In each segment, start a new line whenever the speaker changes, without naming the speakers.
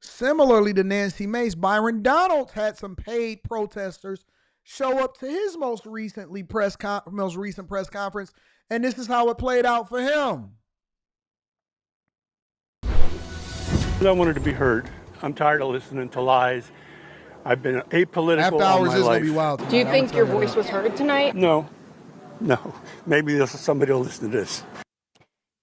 Similarly to Nancy Mace, Byron Donalds had some paid protesters show up to his most recent press conference, and this is how it played out for him.
I wanted to be heard. I'm tired of listening to lies. I've been apolitical
After
all
hours
my
is gonna
life.
be wild tonight.
Do you think your voice was heard tonight?
No. Maybe somebody will listen to this.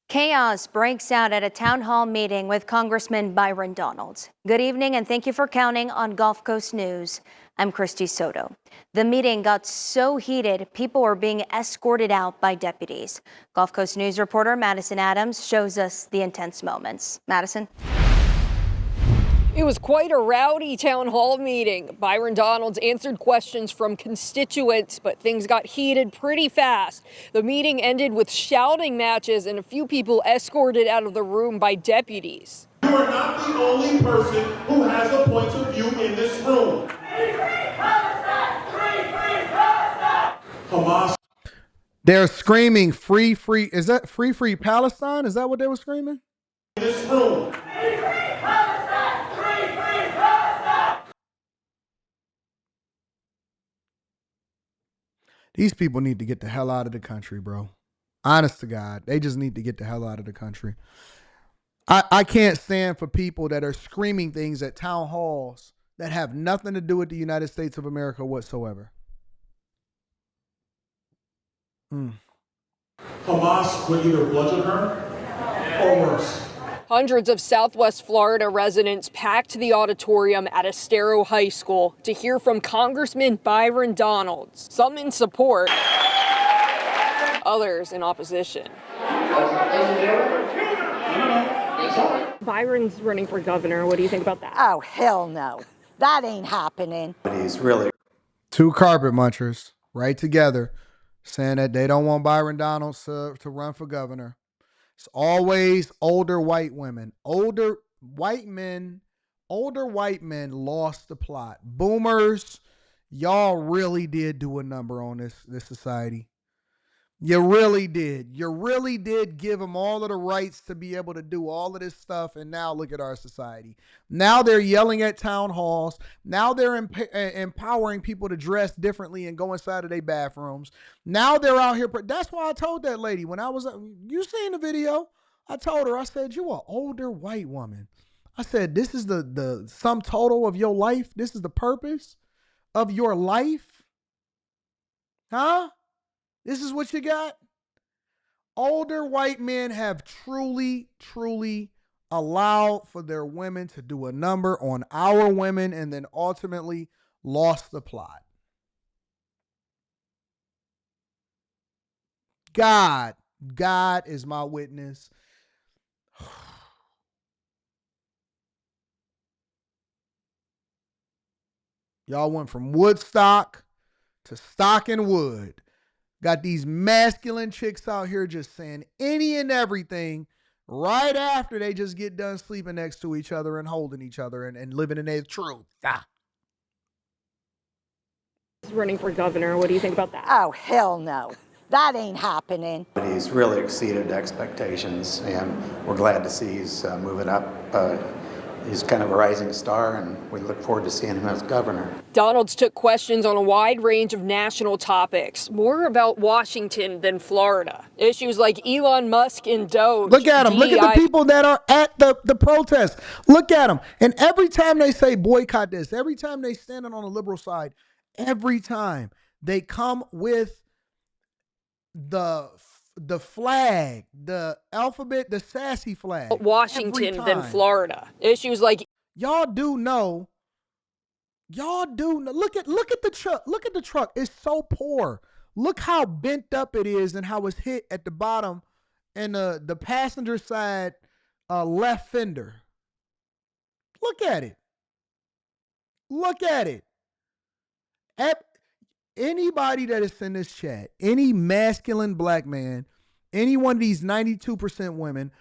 Chaos breaks out at a town hall meeting with Congressman Byron Donalds. Good evening and thank you for counting on Gulf Coast News. I'm Christy Soto. The meeting got so heated, people were being escorted out by deputies. Gulf Coast News reporter Madison Adams shows us the intense moments. Madison?
It was quite a rowdy town hall meeting. Byron Donalds answered questions from constituents, but things got heated pretty fast. The meeting ended with shouting matches and a few people escorted out of the room by deputies.
You are not the only person who has a point of view in this room. Free, free Palestine! Free, free Palestine! Hamas.
They're screaming free, free. Is that free, free Palestine? Is that what they were screaming?
In this room. Free, free Palestine!
These people need to get the hell out of the country, bro. Honest to God, they just need to get the hell out of the country. I can't stand for people that are screaming things at town halls that have nothing to do with the United States of America whatsoever.
Hamas would either bludgeon her or worse.
Hundreds of Southwest Florida residents packed the auditorium at Estero High School to hear from Congressman Byron Donalds, some in support, others in opposition. Byron's running for governor. What do you think about that?
Oh, hell no. That ain't happening.
But he's really...
Two carpet munchers right together saying that they don't want Byron Donalds to run for governor. It's always older white women. Older white men lost the plot. Boomers, y'all really did do a number on this society. You really did. You really did give them all of the rights to be able to do all of this stuff. And now look at our society. Now they're yelling at town halls. Now they're empowering people to dress differently and go inside of their bathrooms. Now they're out here. That's why I told that lady when I was, you seen the video. I told her, I said, you are an older white woman. I said, this is the sum total of your life. This is the purpose of your life. Huh? This is what you got? Older white men have truly, truly allowed for their women to do a number on our women and then ultimately lost the plot. God is my witness. Y'all went from Woodstock to Stock and Wood. Got these masculine chicks out here just saying any and everything right after they just get done sleeping next to each other and holding each other and living in their truth.
Running for governor. What do you think about that?
Oh, hell no. That ain't happening.
But he's really exceeded expectations, and we're glad to see he's moving up. He's kind of a rising star, and we look forward to seeing him as governor.
Donalds took questions on a wide range of national topics, more about Washington than Florida. Issues like Elon Musk and Doge.
Look at them. Look at the people that are at the protest. Look at them. And every time they say boycott this, every time they stand on the liberal side, every time they come with the flag, the alphabet, the sassy flag.
Washington than Florida. Issues like
y'all do know. Look at the truck. Look at the truck. It's so poor. Look how bent up it is and how it's hit at the bottom and the passenger side left fender. Look at it. Look at it. Anybody that is in this chat, any masculine black man, any one of these 92% women,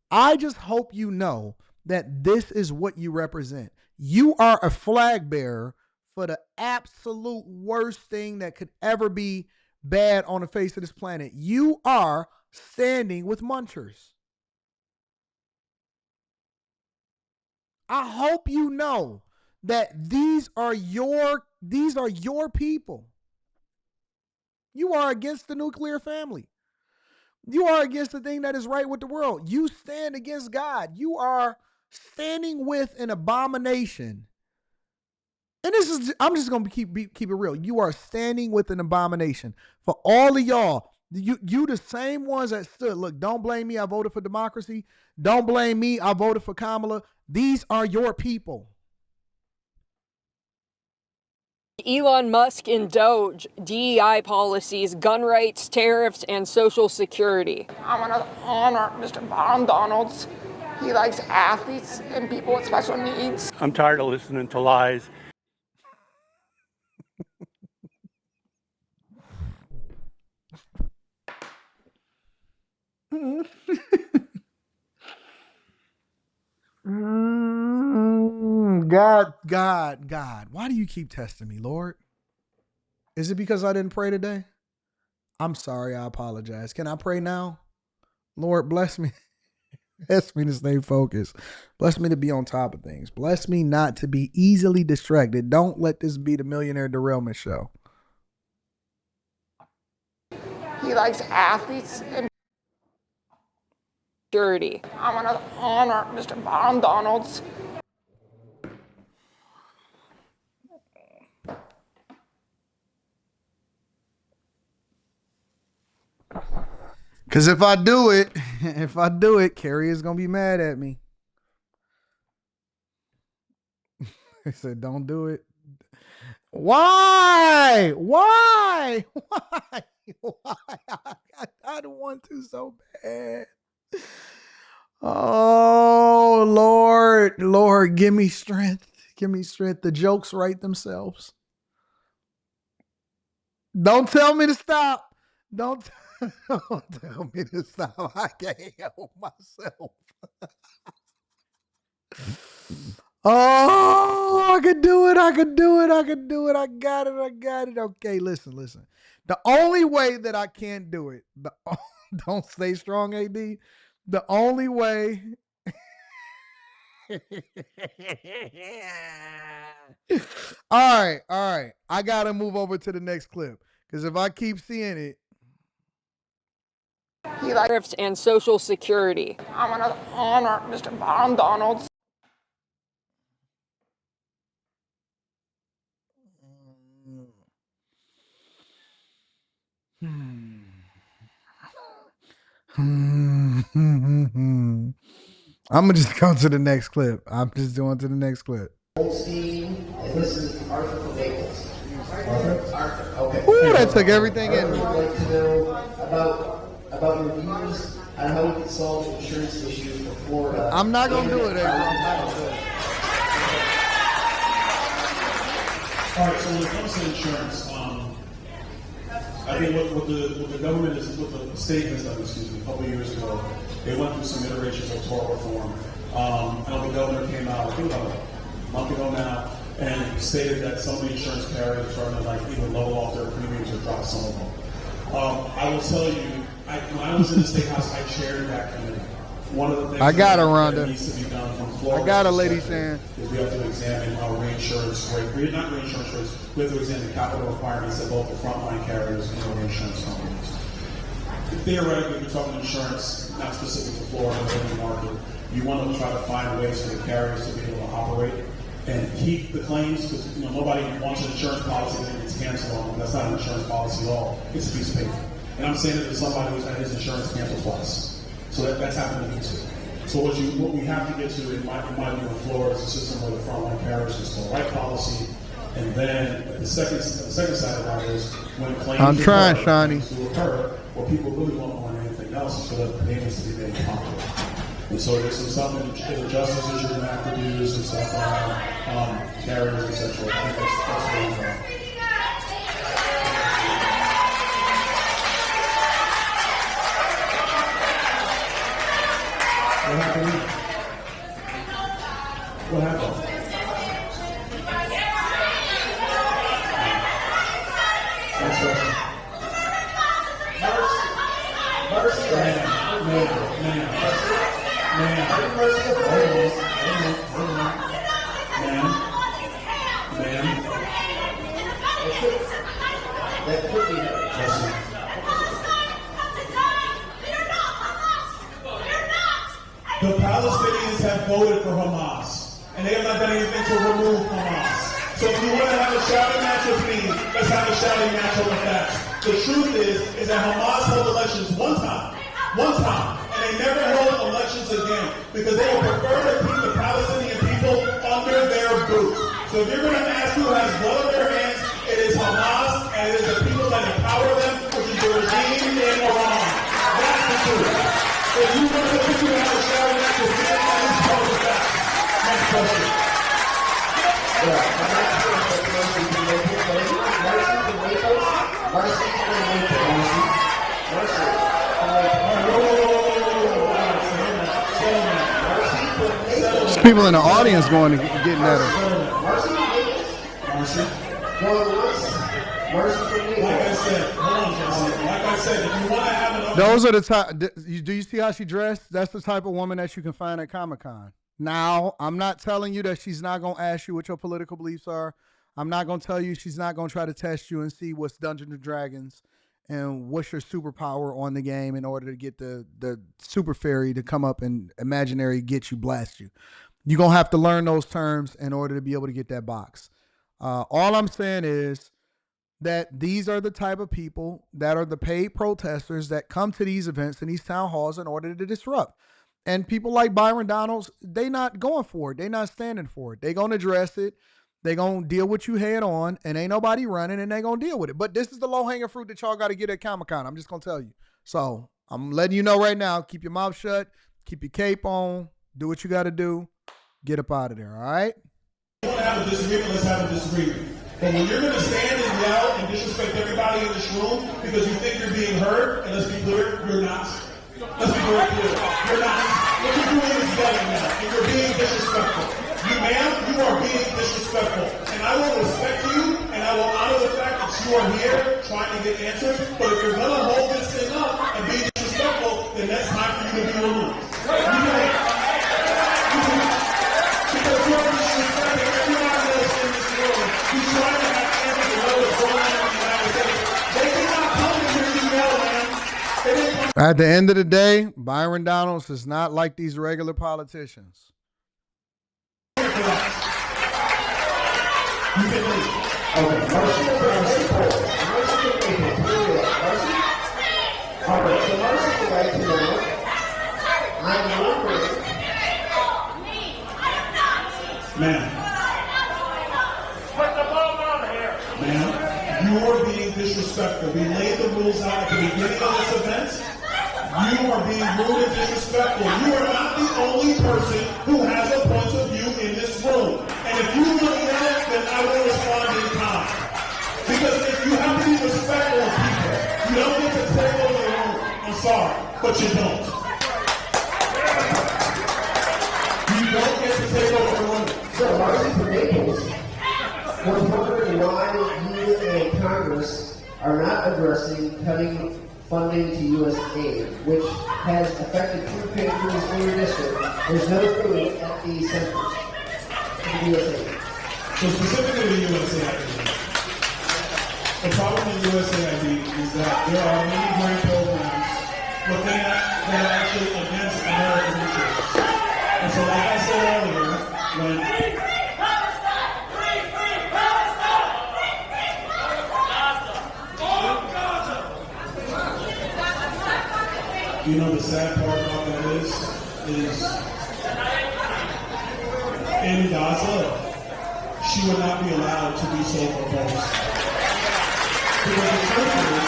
I just hope you know that this is what you represent. You are a flag bearer for the absolute worst thing that could ever be bad on the face of this planet. You are standing with munchers. I hope you know that these are your people. You are against the nuclear family. You are against the thing that is right with the world. You stand against God. You are standing with an abomination. And I'm just going to keep it real. You are standing with an abomination. For all of y'all, you the same ones that stood. Look, don't blame me. I voted for democracy. Don't blame me. I voted for Kamala. These are your people.
Elon Musk and Doge, DEI policies, gun rights, tariffs, and Social Security.
I want to honor Mr. Byron Donalds. He likes athletes and people with special needs.
I'm tired of listening to lies.
God, why do you keep testing me, Lord? Is it because I didn't pray today? I'm sorry, I apologize. Can I pray now? Lord, bless me. Bless me to stay focused. Bless me to be on top of things. Bless me not to be easily distracted. Don't let this be the Millionaire Derailment Show.
He likes athletes and
Security.
I want to honor Mr. Byron Donalds.
Because if I do it, Carrie is going to be mad at me. He said, don't do it. Why? Why? I don't want to so bad. Oh, Lord, give me strength. Give me strength. The jokes write themselves. Don't tell me to stop. Don't tell me to stop. I can't help myself. Oh, I can do it. I got it. Okay, listen. The only way that I can't do it, don't stay strong, AD. The only way. All right. I got to move over to the next clip because if I keep seeing it.
He likes
Tariffs and Social Security.
I want to honor Mr. Byron Donalds.
I'm gonna just go to the next clip. I'm just going to the next clip.
Goldstein, and this is Arthur from Naples. Arthur. Okay.
Ooh, that took everything in me.
I'd like to know about your views on how we can solve the insurance issue for Florida.
I'm not gonna do it, April. I'm not gonna do it.
All right, so when it comes to insurance, I think what the government is, what the state has done, a couple of years ago, they went through some iterations of tort reform. And the governor came out, I think about a month ago now, and stated that some of the insurance carriers are going to either level off their premiums or drop some of them. I will tell you, when I was in the State House, I chaired that committee. One of the things that needs to be done from Florida.
I got a lady saying.
Is we have to examine our reinsurance rate. Not reinsurance rates. We have to examine capital requirements of both the frontline carriers and the reinsurance companies. Theoretically, we're talking insurance, not specific to Florida, but in the market. You want to try to find ways for the carriers to be able to operate and keep the claims, because nobody wants an insurance policy that gets canceled on them. That's not an insurance policy at all. It's a piece of paper. And I'm saying it to somebody who's had his insurance canceled twice. So that's happened to me too. So what we have to get to in my view in Florida is a system where the frontline carriers install the right policy, and then the second side of that is when claims occur, what people really want more than anything else is for the payments to be made properly. And so there's some justice issues we have to do, some stuff around carriers, etc. I think that's really important. What happened? What happened? Next question. Mercy. Ma'am. voted for Hamas, and they have not done anything to remove Hamas. So if you want to have a shouting match with me, let's have a shouting match on the facts. The truth is that Hamas held elections one time, and they never held elections again because they would prefer to keep the Palestinian people under their boots. So if you're going to ask who has blood on their hands, it is Hamas, and it is the people that empower them, which is the regime in Iran. That's the truth. If you want to have a shouting match with me, that is part of the facts. Next question.
There's people in the audience going to getting at her.
Like I said, if you want to have an
Those are the type. Do you see how she dressed? That's the type of woman that you can find at Comic-Con. Now, I'm not telling you that she's not going to ask you what your political beliefs are. I'm not going to tell you she's not going to try to test you and see what's Dungeons and Dragons and what's your superpower on the game in order to get the super fairy to come up and imaginary get you, blast you. You're going to have to learn those terms in order to be able to get that box. All I'm saying is that these are the type of people that are the paid protesters that come to these events and these town halls in order to disrupt. And people like Byron Donalds, they not going for it. They not standing for it. They going to address it. They going to deal with you head on, and ain't nobody running, and they going to deal with it. But this is the low-hanging fruit that y'all got to get at Comic-Con. I'm just going to tell you. So I'm letting you know right now, keep your mouth shut, keep your cape on, do what you got to do, get up out of there, all right?
If you want to have a disagreement, let's have a disagreement. But when you're going to stand and yell and disrespect everybody in this room because you think you're being heard, and let's be clear, you're not. Let's be very clear. You're not. What you're doing is yelling now, and you're being disrespectful. You, ma'am, you are being disrespectful. And I will respect you, and I will honor the fact that you are here trying to get answers. But if you're going to hold this thing up and be disrespectful, then that's time for you to be removed. Because you're disrespecting everybody else in this world. You're trying to have answers to know what's going on in the United States. They did not come to hear you yell, man.
At the end of the day, Byron Donalds is not like these regular politicians.
Ma'am, you are being disrespectful. We laid the rules out at the beginning of this event. You are being rude and disrespectful. You are not the only person who has a point of view in this room. And if you want to yell, then I will respond in time. Because if you have to be respectful of people, you don't get to take over the room. I'm sorry, but you don't. You don't get to take over the room.
So, Marcy from Naples was wondering why you and Congress are not addressing cutting funding to U.S. aid, which has affected food pantries in your district. There's no food at the centers in the U.S. aid.
So specifically the USAID, the problem with USAID is that there are many grant programs within that are actually against American interests. And so like I said earlier, when you know the sad part about that is in Gaza, she would not be allowed to be so proposed. Because the truth is,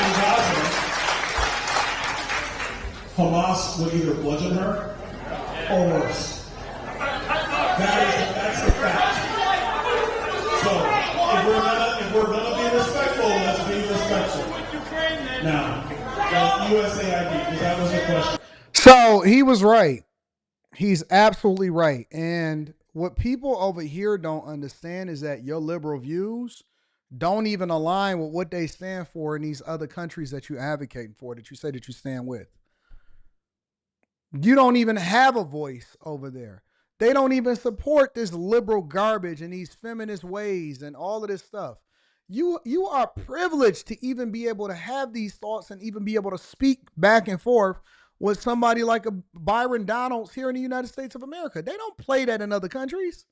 in Gaza, Hamas would either bludgeon her or worse. That's the fact. So if we're gonna be respectful, let's be respectful. Now, USAID, because that was the question.
So he was right. He's absolutely right. And what people over here don't understand is that your liberal views don't even align with what they stand for in these other countries that you advocate for, that you say that you stand with. You don't even have a voice over there. They don't even support this liberal garbage and these feminist ways and all of this stuff. You are privileged to even be able to have these thoughts and even be able to speak back and forth with somebody like a Byron Donalds here in the United States of America. They don't play that in other countries.